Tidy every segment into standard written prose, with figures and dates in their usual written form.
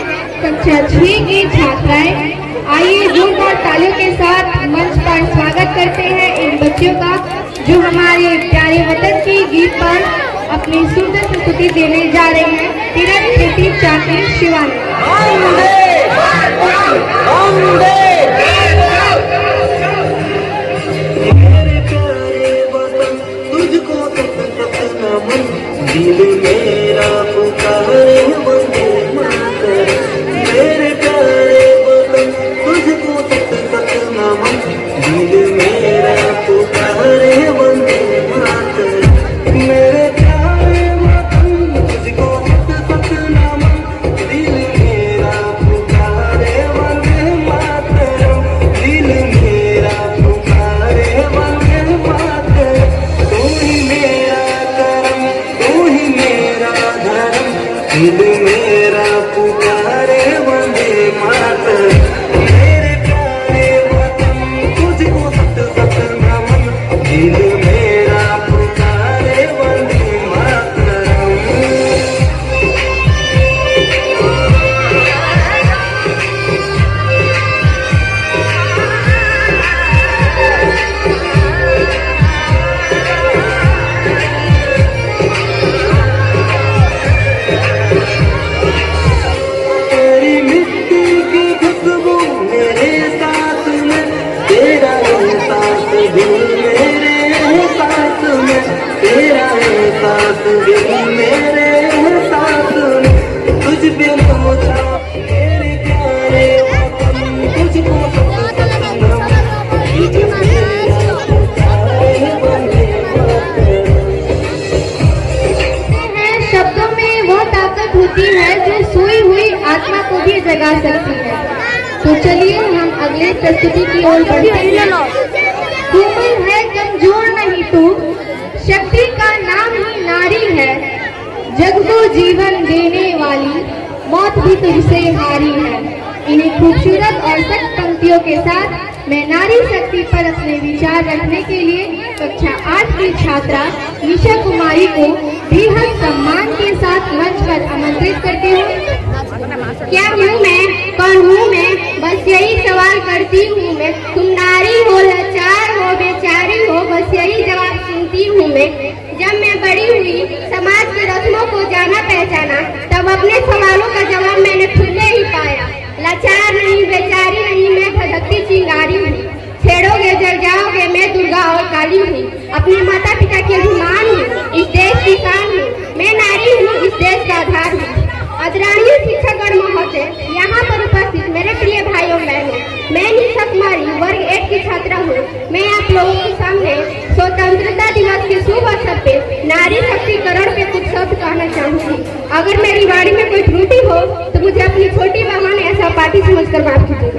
हैं कक्षा 6 की छात्राएं। आइए जोरदार तालियों के साथ मंच पर स्वागत करते हैं इन बच्चों का, जो हमारे प्यारे वतन के गीत पर अपनी सुंदर प्रस्तुति देने जा रहे हैं। तिरंग खेती छात्री शिवानी। दिल मेरा पुकारे वंदे मातरम, मेरे प्यारे वतन तुझको सत सत नमन। दिल मेरा पुकारे वंदे मातरम, मेरे प्यारे वतन तुझको सत सत नमन। दिल मेरा पुकारे वंदे मातरम, दिल मेरा पुकारे वंदे मातरम। तू ही मेरा करम, तू ही मेरा धर्म, दिल मेरा पुकारे वंदे मातरम। मेरे प्यारे वतन तुझको सत सत नमन। दिल मेरा पुकारे वंदे मातरम। तेरी मिट्टी की खुशबू मेरे साथ में, तेरा एहसास दिल मेरे एहसास में, तेरा एहसास दिल मेरे एहसास में। तुझ पे सोचा मेरे प्यारे वतन तुझको सत सत नमन। दिल मेरा पुकारे वंदे मातरम। शब्दों में वो ताकत होती है जो सोई हुई आत्मा को भी जगा सकती है। तो चलिए हम अगले प्रस्तुति की ओर बढ़ते हैं। कोमल है कमजोर नहीं तू, शक्ति का नाम ही नारी है। जग को जीवन देने वाली मौत भी तुझसे हारी है। इन्हीं खूबसूरत और सख्त पंक्तियों के साथ मैं नारी शक्ति पर अपने विचार रखने के लिए कक्षा 8 की छात्रा निशा कुमारी को बेहद सम्मान के साथ मंच पर आमंत्रित करती हूँ। क्या हूँ मैं, कौन हूँ मैं, बस यही सवाल करती हूँ मैं। तुम नारी हो, लाचार हो, बेचारी हो, बस यही जवाब सुनती हूँ मैं। जब मैं बड़ी हुई, समाज की रस्मों को जाना पहचाना, तब अपने सवालों का जवाब मैंने खुद में ही पाया। लाचार नहीं, बेचारी नहीं, मैं भटकती चिंगारी हूँ। छेड़ोगे जल जाओगे, मैं दुर्गा और काली हूँ। अपने माता पिता के अभिमान हूँ, इस देश की शान हूँ। मैं नारी हूँ, इस देश का आधार हूँ। आदरणीय शिक्षकगण महोदय, यहाँ पर उपस्थित मेरे प्रिय भाइयों बहनों, मैं निशा कुमारी वर्ग 8 की छात्रा हूँ। मैं आप लोगों के सामने स्वतंत्रता दिवस के शुभ अवसर पे नारी शक्तिकरण पे कुछ शब्द कहना चाहूँगी। अगर मेरी वाणी में कोई त्रुटि हो तो मुझे अपनी छोटी बहन ऐसा पार्टी समझकर माफ कीजिए।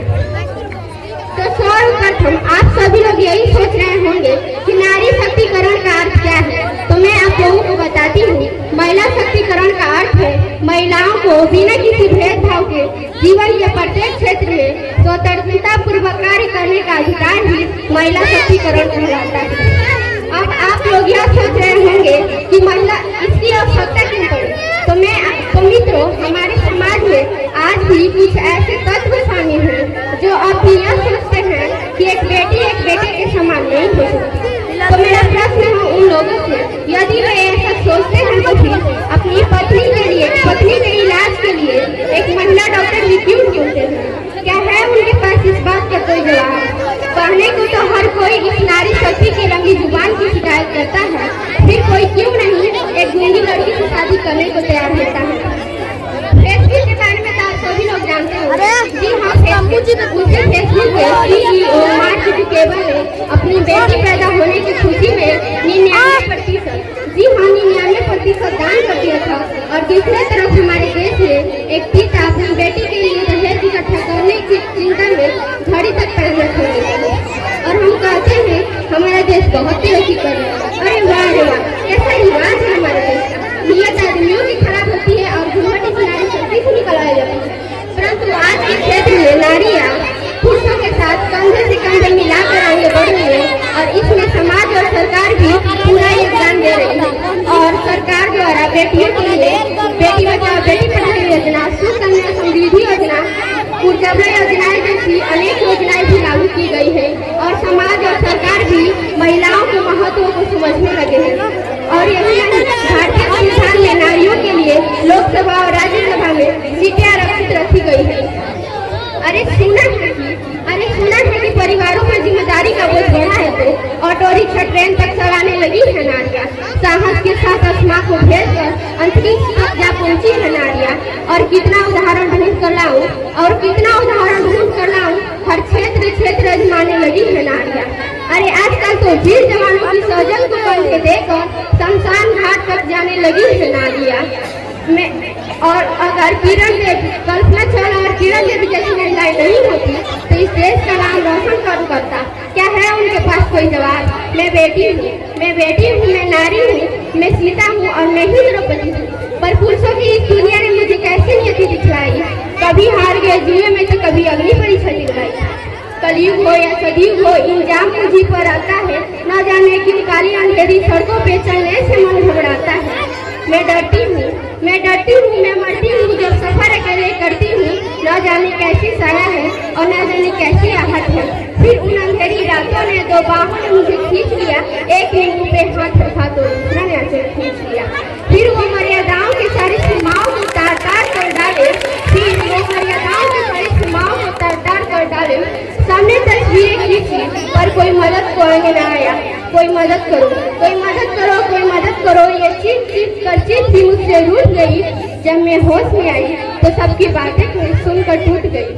तो सर्वप्रथम आप सभी लोग यही सोच रहे होंगे कि नारी शक्तिकरण का अर्थ क्या है, तो मैं आप लोगों को बताती हूँ। महिला शक्तिकरण का अर्थ है महिलाओं को बिना किसी भेदभाव के जीवन के प्रत्येक क्षेत्र में स्वतंत्रता पूर्वक कार्य करने का अधिकार ही महिला शक्तिकरण कहलाता है। अब आप लोग यह सोच रहे होंगे कि महिला इसकी आवश्यकता क्यों पड़ी, तो मित्रों, हमारे समाज में आज भी कुछ ऐसे तत्व शामिल हैं जो अब भी यह सोचते हैं कि एक बेटे के समान नहीं हो सकती। तो मेरा प्रश्न है उन लोगों से, यदि वे ऐसा सोचते हैं तो फिर अपनी पत्नी के इलाज के लिए एक महिला डॉक्टर भी क्यों ढूंढते हैं? क्या है उनके पास इस बात का कोई जवाब? कहने को तो हर कोई इस नारी शक्ति की रंगी जुबान की शिकायत करता है, फिर कोई क्यों नहीं एक गूंगी लड़की से शादी करने को तैयार होता है? फेसबुक के बारे में तो आप सभी लोग जानते हो। जी हाँ, फेसबुक के CEO मार्क जुकरबर्ग ने अपनी बेटी पैदा होने की खुशी में 99% जी हाँ 99% दान कर दिया था। और दूसरी तरफ हमारे देश में एक पिता अपनी बेटी के लिए दहेज इकट्ठा करने की चिंता में घड़ी तक परिणत हो गई है। और हम कहते हैं हमारा देश बहुत तरक्की कर रहा है। अरे वाह रे वाह, कैसा रिवाज है हमारे देश का। नियत आदमियों की खराब होती है और घूंघट इस नारी शक्ति से निकल आई जाती है। परंतु आज के क्षेत्र में नारियाँ पुरुषों के साथ कंधे से कंधे मिलाकर आगे बढ़ रही है और इसमें समाज और सरकार भी पूरा योगदान दे रही है। और सरकार द्वारा बेटियों के लिए बेटी बचाओ बेटी पढ़ाओ योजना, सुकन्या समृद्धि महिलाओं के महत्व को समझने लगे हैं। और यही नहीं, भारतीय संविधान में नारियों के लिए लोकसभा और राज्यसभा में सीटें आरक्षित रखी गई है। अरे सुना है कि परिवारों पर जिम्मेदारी का बोझ बढ़ा है तो ऑटो रिक्शा ट्रेन तक चलाने लगी है नारियां। साहस के साथ आसमां को भेजकर अंतरिक्ष तक जा पहुंची है नारियां। और कितना उदाहरण ढूंढ कर लाऊं, हर क्षेत्र आजमाने लगी है नारियां। अरे आजकल तो वीर जवानों की सौजन को कंधे देकर शमशान घाट तक जाने लगी है नारियां। और अगर कल्पना चावला और किरण देवी जैसी महिलाएं नहीं होती तो इस देश का नाम रोशन कौन करता? क्या है उनके पास कोई जवाब? मैं बेटी हूँ, मैं नारी हूँ, मैं सीता हूँ और मैं ही द्रौपदी हूँ। पर पुरुषों की इस दुनिया ने मुझे कैसे नियति दिखलाई। कभी हार गए जुए में तो कभी अग्नि परीक्षा दिलवाई। कलयुग हो या सदयुग हो, इंजाम मुझी पर आता है। न जाने क्यों काली अंधेरी सड़कों पे चलने से मन घबराता है। मैं डरती हूँ, मैं मरती हूँ जब सफर अकेले करती हूँ। न जाने कैसी साया है और न जाने कैसी आहट है। फिर उन अंधेरी रातों ने दो बाहों ने मुझे खींच लिया, एक ने मुँह पे हाथ रखा तो दूसरा ने आंचल खींच लिया। फिर वो मर्यादाओं की सारी सीमाओं को तार कर डाले, सामने तस्वीरें खींची पर कोई मदद करने न आया। कोई मदद करो, ये चीख भी मुझसे रूठ गई। जब मैं होश में आई तो सबकी बातें सुनकर टूट गई।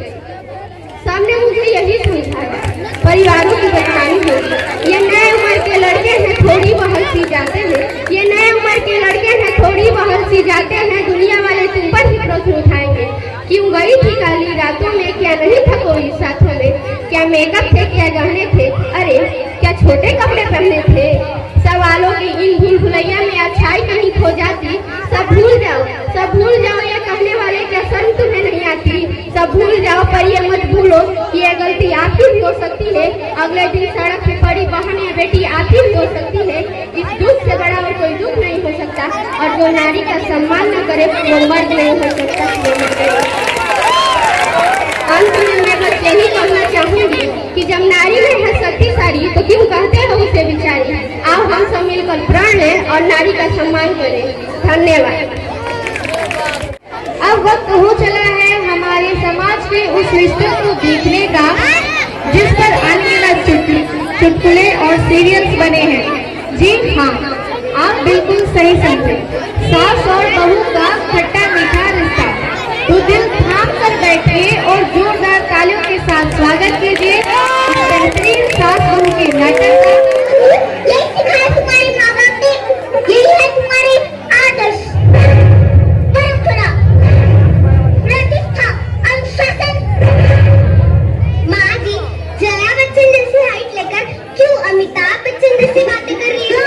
सामने मुझे यही समझाया, परिवारों की बदनामी होगी। ये नए उम्र के लड़के हैं, थोड़ी बहल सी जाते हैं, दुनिया वाले तुम पर ही प्रश्न उठाएंगे। क्यों गई थी काली रातों में, क्या नहीं था कोई साथों में? क्या मेकअप थे, क्या गहने थे, अरे क्या छोटे कपड़े पहने थे? सवालों की इन भूल भुलैया में अच्छाई कहीं खो जाती। सब भूल जाओ ये कहने वाले, क्या शर्म तुम्हें नहीं आती? सब भूल जाओ पर ये मत भूलो कि ये गलती आपकी भी हो सकती है। अगले दिन सड़क पे पड़ी बहन या बेटी आपकी भी हो सकती है। इस दुख से बड़ा और कोई दुख नहीं हो सकता। और जो नारी का सम्मान न करे वो मर्द नहीं हो सकता। अंत में मैं बस यही कहना चाहूंगी कि जब नारी में है शक्ति सारी तो क्यों कहते हो उसे बिचारी। आओ हम सब मिलकर प्रण लें और नारी का सम्मान करें। धन्यवाद। अब वक्त हो चला है हमारे समाज के उस रिश्ते को देखने का जिस पर अनगिनत चुटकुले और सीरियल्स बने हैं। जी हाँ, आप बिल्कुल सही समझे। सास और बहू का खट्टा मीठा रिश्ता। तो दिल थाम कर बैठिए और जोरदार तालियों के साथ स्वागत कीजिए इस बेहतरीन सास बहू के नाटक का। यही सिखाया तुम्हारे माँ बाप ने, यही है तुम्हारे आदर्श, परंपरा, प्रतिष्ठा, अनुशासन। माँ जी, जया बच्चन जैसी हाइट लेकर क्यों अमिताभ बच्चन जैसी बातें कर रही हो?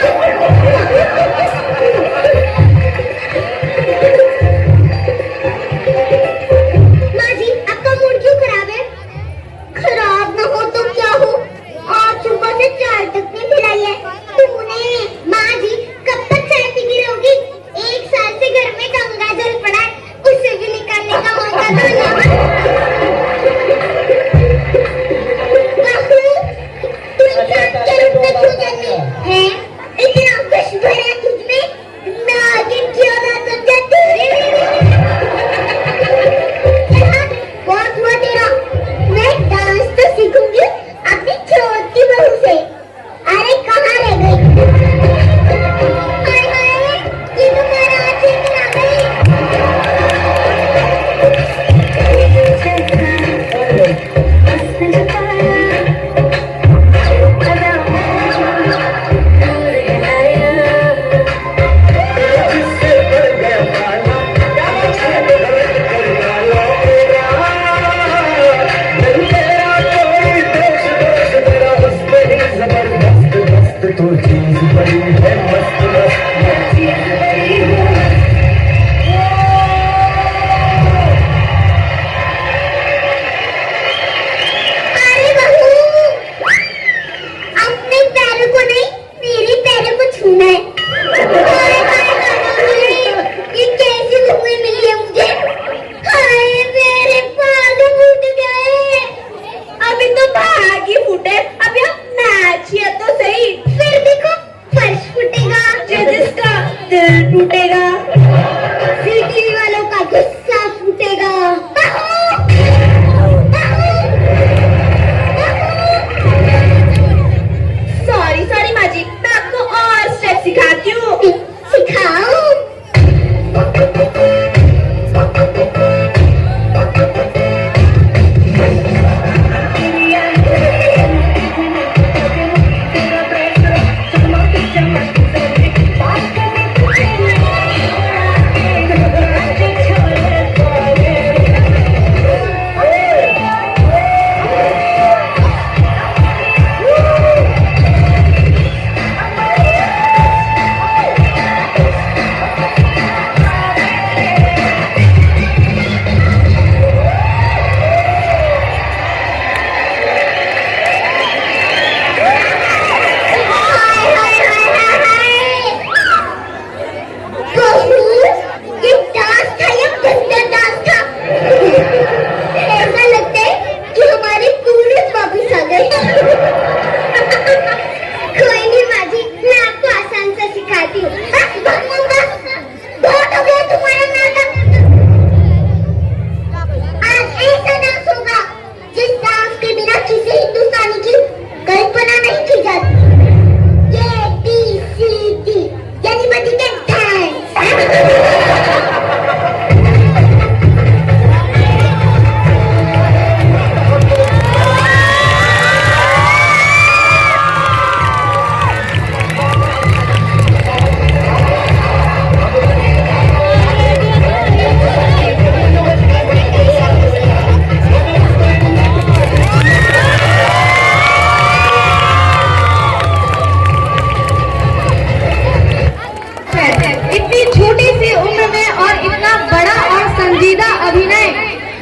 अभिनय।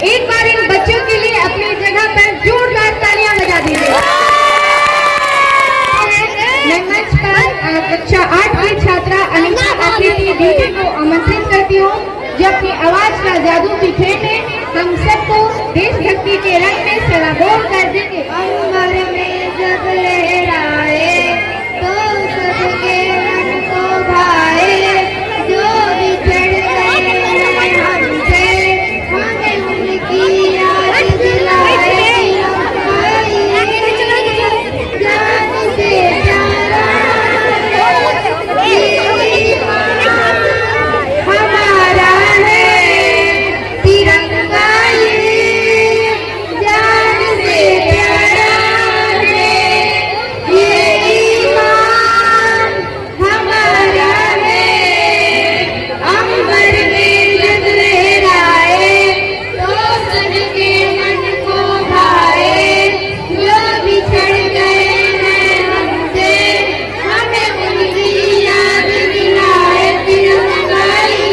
एक बार इन बच्चों के लिए अपनी जगह पर जोरदार तालियां बजा दीजिए। मैं मंच पर कक्षा 8 की छात्रा अनिता आकृति दीदी को आमंत्रित करती हूँ जो अपनी आवाज का जादू बिखेरने हम सबको देशभक्ति के रंग में सराबोर कर देंगे। अंबर में जब लहराए तो सबके मन को भाए, जो बिछड़ गए हैं हमसे हमें उनकी याद दिलाए। जान से प्यारा हमारा है तिरंगा, ये जान से प्यारा है, ये ईमान हमारा है। अंबर में जब लहराए तो सबके मन को भाए, जो बिछड़ गए हैं हमसे हमें उनकी याद दिलाए। तिरंगा ये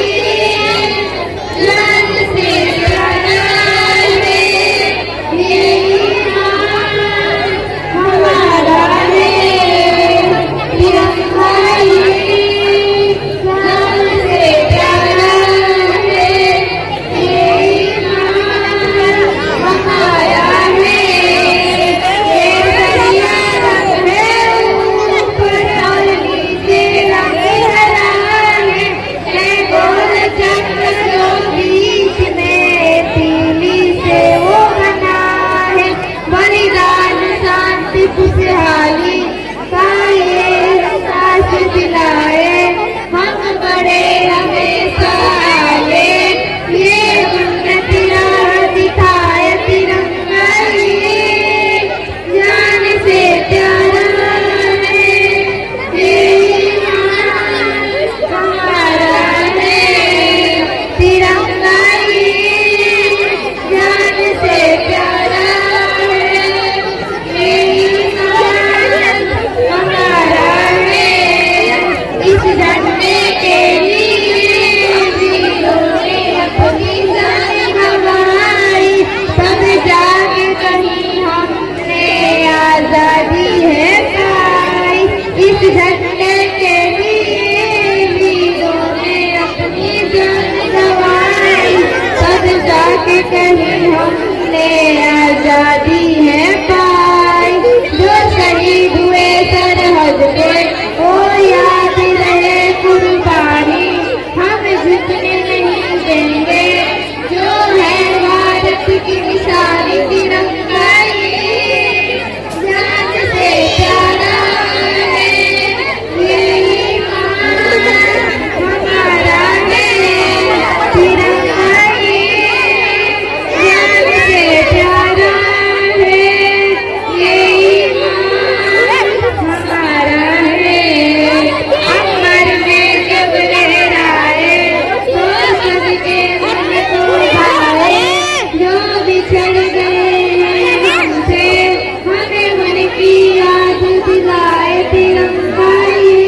जान से प्यारा है, ये ईमान हमारा है। तिरंगा ये जान से प्यारा है, ये ईमान हमारा है। ये दरिया रंग है ऊपर और नीचे रंग हरा है गोल चक्र जो बीच में तीली से वो बना है। बलिदान शांति खुशहाली का ये एहसास दिलाए, हम बड़े हमेशा आगे, ये उन्नति राह दिखाए। तिरंगा ये जान से प्यारा है, ये ईमान हमारा है। तिरंगा ये जान से प्यारा है, ये ईमान हमारा है। इस झंडे के लिए वीरों ने अपनी जान गंवाई, तब जाके कहीं हमने आजादी है पाई। इस झंडे के लिए वीरों ने अपनी जान गंवाई, तब जाके कहीं हमने आजादी है पाई। जो शहीद हुए सरहद पे वो याद रहे कुर्बानी, हम झुकने नहीं देंगे, जो है भारत की निशानी। तिरंगा ये जान से प्यारा है, ये ईमान हमारा है। तिरंगा ये जान से प्यारा है, ये ईमान हमारा है। अंबर में जब लहराए तो सबके मन को भाए, जो बिछड़ गए हैं हमसे हमें उनकी याद दिलाए। तिरंगा ये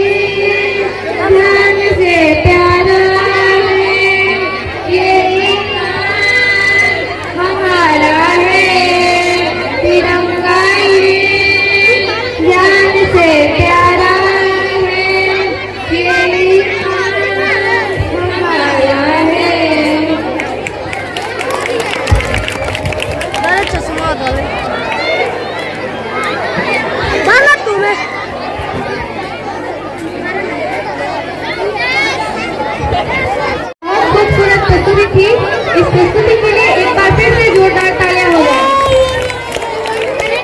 जान से प्यारा है, ये ईमान हमारा है। तिरंगा ये जान से प्यारा है, ये ईमान हमारा है। चश्मा डाले डाला तुम्हें। बहुत खूबसूरत प्रस्तुति थी। इस प्रस्तुति के लिए एक बार फिर से जोरदार तालियां हो जाए।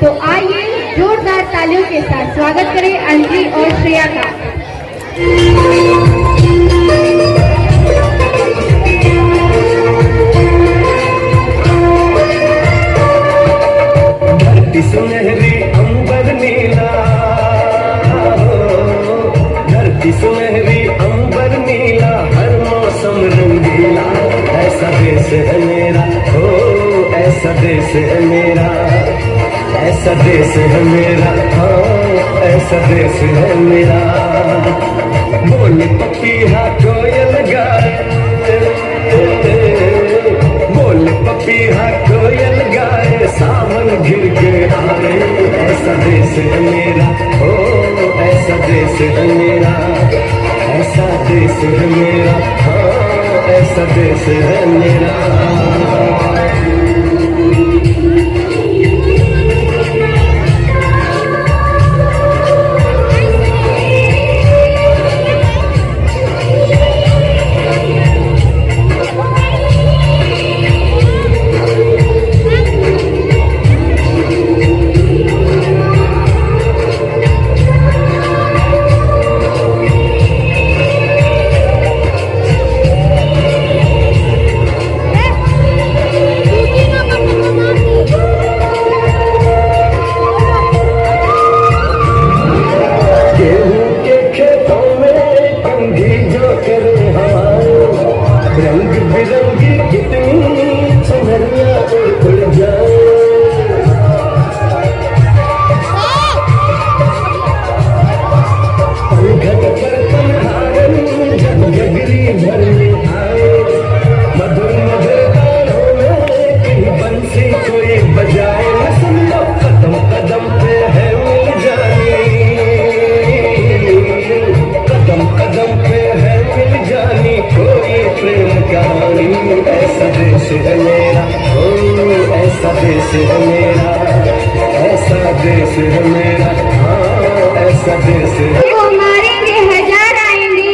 तो आइए जोरदार तालियों के साथ स्वागत करें अंजलि और श्रेया का। धरती सुनहरी अंबर नीला, धरती सुनहरी अंबर नीला, हर मौसम रंगीला। ऐसा देश है मेरा, ओ ऐसा देश है मेरा, ऐसा देश है मेरा, हाँ ऐसा देश है मेरा। बोले पपीहा कोयल गाए, बोले पपीहा कोयल गाए सावन घिर के आए, ऐसा देश है मेरा, ओ ऐसा देश है मेरा, ऐसा देश है मेरा, हाँ ऐसा देश है मेरा। रंग बिरंगी कितनी सुनहरियां उड़ जाए, घट पर कन्हारन जब गगरी भरने आए, मधुर मधुर गानों में कहीं बंसी कोई बजाए, सुन लो कदम कदम पे है मिल जानी, कदम कदम पे है मिल जानी कोई प्रेम कहानी, ऐसा देश है मेरा, ओ ऐसा देश है मेरा, ऐसा देश है मेरा, हाँ ऐसा देश है। वो मारेंगे हजार आएंगे,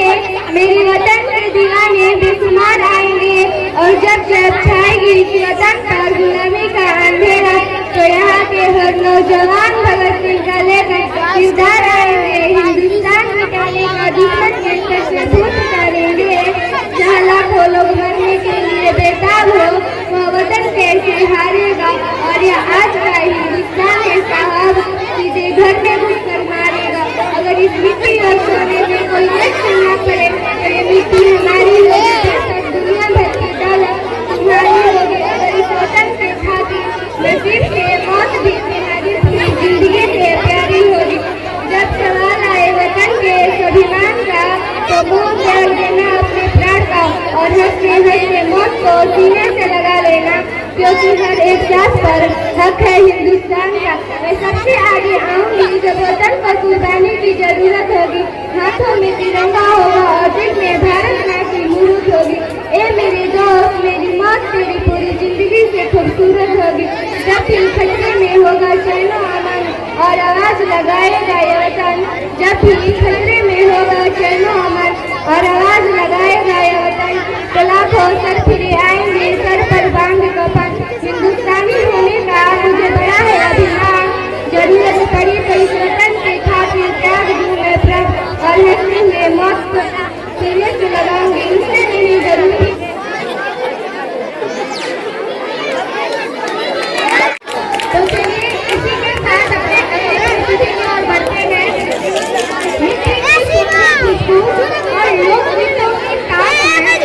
मेरे वतन के दीवाने बेशुमार आएंगे, और जब जब छाएगी इस वतन पर गुलामी का अंधेरा, तो यहाँ के हर नौजवान भगत सिंह का लेकर किरदार आएंगे, हिंदुस्तान मिटाने का दुश्मन के सर से भूत उतारेंगे, जहाँ लाखों लोग मरने के लिए बेताब हो, वह वतन कैसे हारेगा, और यह आज का हिंदुस्तान है साहब, सीधे घर में घुसकर मारेगा, अगर इस मिट्टी और सोने में कोई कष्ट न पड़े, तो ये मिट्टी हमारी होगी, बेशक दुनिया भर की दौलत तुम्हारी होगी, अगर इस वतन से खातिर नसीब से मौत भी तुम्हारी जिंदगी से प्यारी होगी, जब सवाल आए वतन के स्वाभिमान का, तो मुंह त्याग देना अपने प्राण का, और हंसते हंसते मौत को सीने से लगा लेना, क्योंकि हर एक जात पर हक है हिंदुस्तान का। मैं सबसे आगे आऊंगी जब वतन पर कुर्बानी की जरूरत होगी, हाथों में तिरंगा होगा और दिल में भारत माँ की मूर्त होगी, ए मेरे दोस्त मेरी मौत तेरी पूरी जिंदगी से खूबसूरत होगी, जब भी खतरे में होगा चैनो अमन और आवाज लगाएगा ये वतन, जब भी खतरे में होगा चैनो अमन और आवाज लगाएगा ये वतन, तो लाखों सर फिरे आएंगे सर पर बांध कफन, हिंदुस्तानी होने का मुझे बड़ा है अभिमान, जरूरत पड़ी तो इस वतन के खातिर त्याग दूं मैं प्राण, और हंसते हुए मौत को सीने से लगाऊंगी, इससे नहीं जरूरी। तो चलिए इसी के साथ अपने अगले स्थिति की ओर बढ़ते हैं। और लोक गीतों की ताल में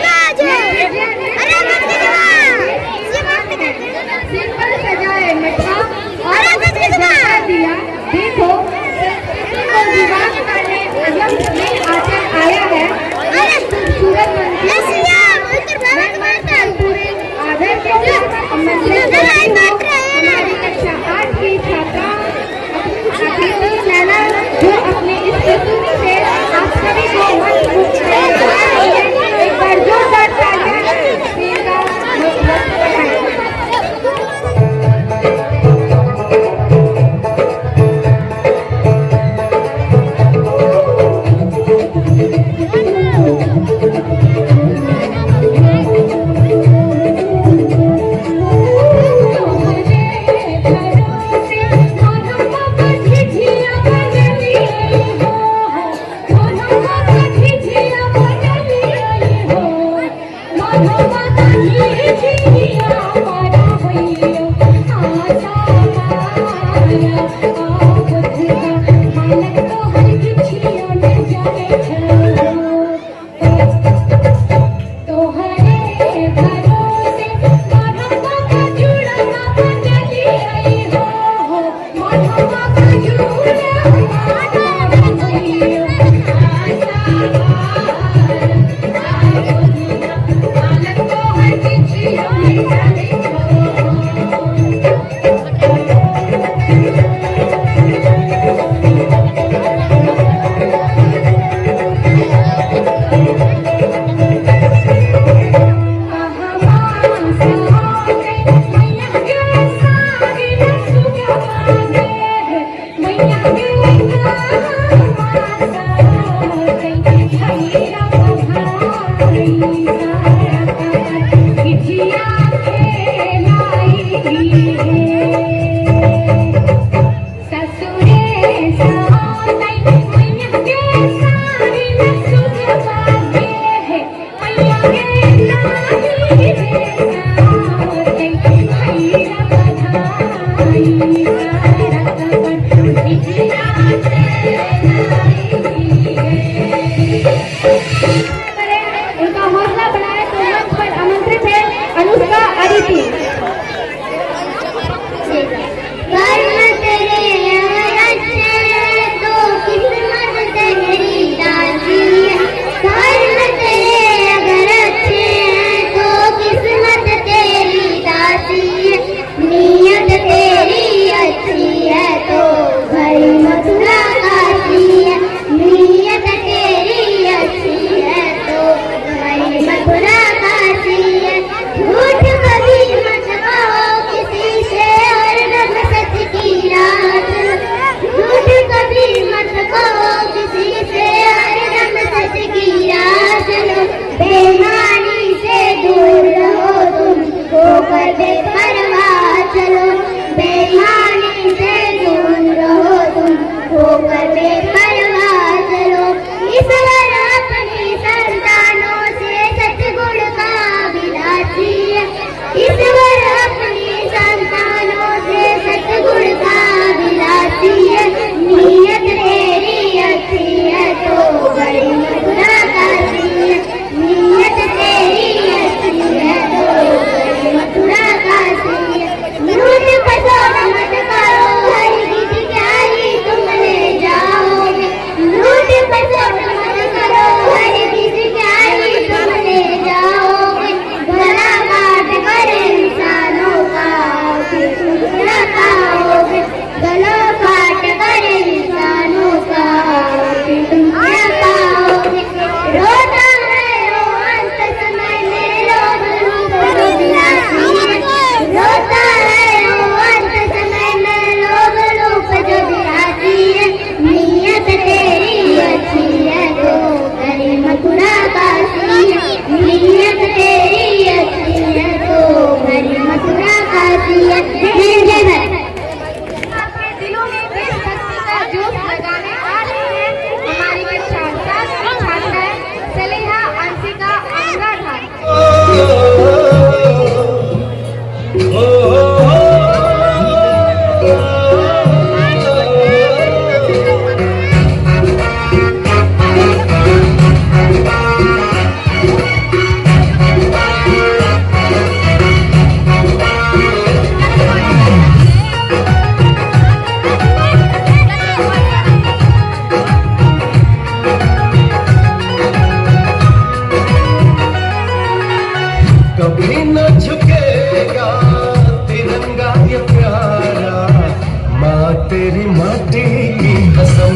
माटी की कसम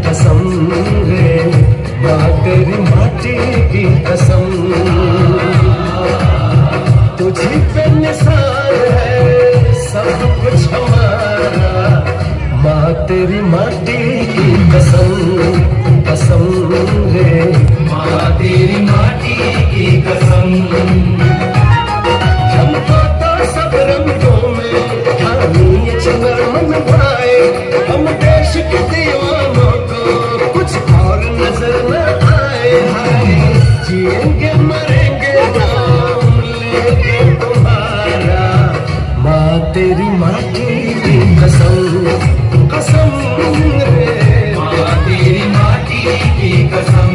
कसम रे, माँ तेरी माटी की कसम। तुझी पे निशान है सब कुछ हमारा, माँ तेरी माटी की कसम कसम रे, माँ तेरी माटी की कसम। हमको तो सब रंगों में हामी चंद्र मन भाए, हम देश के दीवानों को कुछ और नजर न आए। हाय जिएंगे मरेंगे नाम लेके तुम्हारा, माँ तेरी माटी की कसम कसम रे, माँ तेरी माटी की कसम।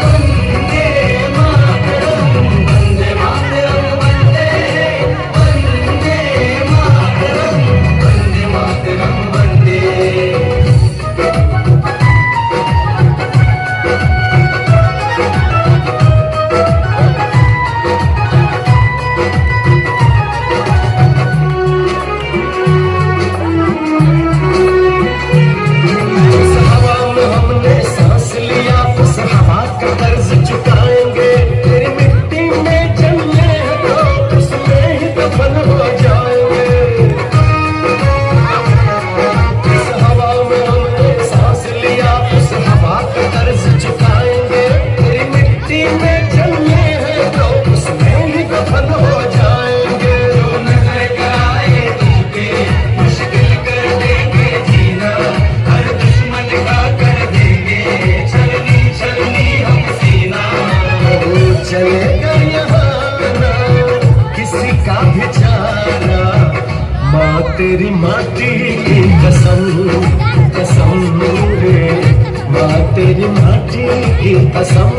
वंदे मातरम वंदे मातरम वंदे मातरम वंदे मातरम वंदे। उस हवा में हमने सांस लिया, उस हवा का कर्ज चुकाएंगे। तेरी मिट्टी में जन्मे हैं तो उसमें ही दफन हो जाएंगे। इस हवा में हमने सांस लिया, उस हवा का कर्ज चुकाएंगे। तेरी मिट्टी में जन्मे हैं तो उसमें ही दफन हो जाएंगे। जो नजर कराए तुझके मुश्किल कर देंगे जीना, हर दुश्मन का कर देंगे छलनी छलनी हम सीना। चलेगा यहाँ ना किसी का भी जाना, माँ तेरी माटी की कसम कसम रे, माँ तेरी माटी की कसम।